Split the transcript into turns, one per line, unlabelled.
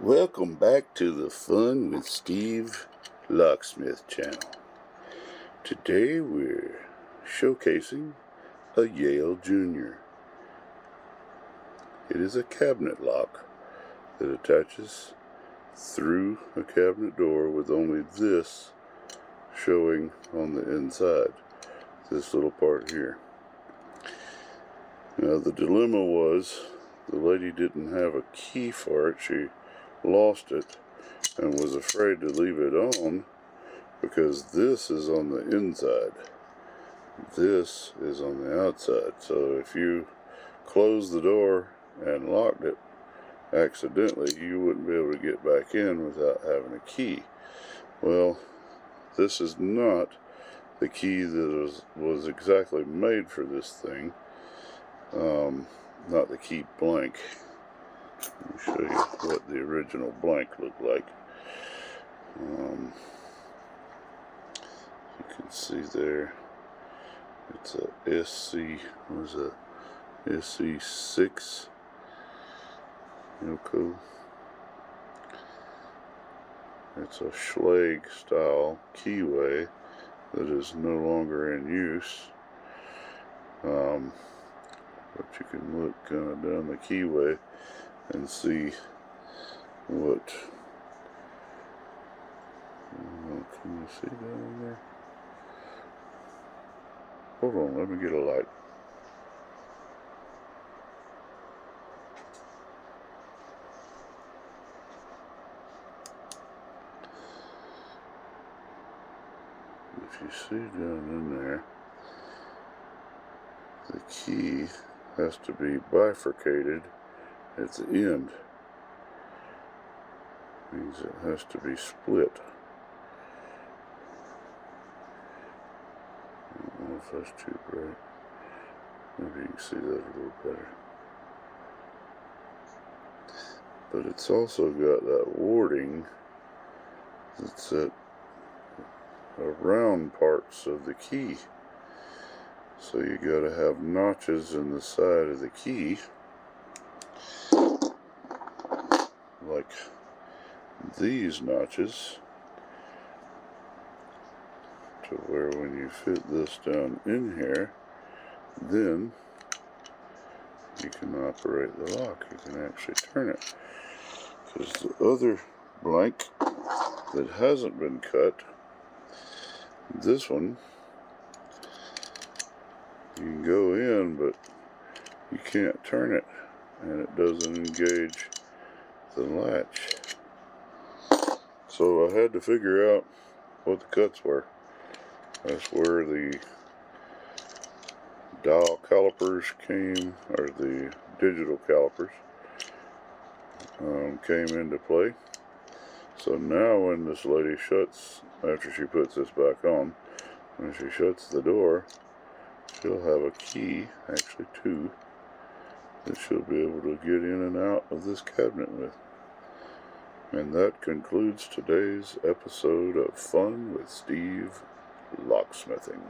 Welcome back to the Fun with Steve Locksmith channel. Today we're showcasing a Yale Junior. It is a cabinet lock that attaches through a cabinet door with only this showing on the inside, this little part here. Now the dilemma was the lady didn't have a key for it. She lost it and was afraid to leave it on because this is on the inside, this is on the outside. So if you closed the door and locked it accidentally, you wouldn't be able to get back in without having a key. Well, this is not the key that was exactly made for this thing, not the key blank. Let me show you what the original blank looked like. You can see there, it's a SC6 Yoko. It's a Schlage style keyway that is no longer in use. But you can look kind of down the keyway and see what, can you see down there? Hold on, let me get a light. If you see down in there, the key has to be bifurcated at the end. Means it has to be split. I don't know if that's too bright. Maybe you can see that a little better. But it's also got that warding that's at around parts of the key. So you got to have notches in the side of the key, like these notches, to where when you fit this down in here, then you can operate the lock. You can actually turn it. Because the other blank that hasn't been cut, this one, you can go in, but you can't turn it, and it doesn't engage the latch. So I had to figure out what the cuts were. That's where the dial calipers came, or the digital calipers came into play. So now when this lady shuts, after she puts this back on, when she shuts the door, she'll have a key, actually two, that she'll be able to get in and out of this cabinet with. And that concludes today's episode of Fun with Steve Locksmithing.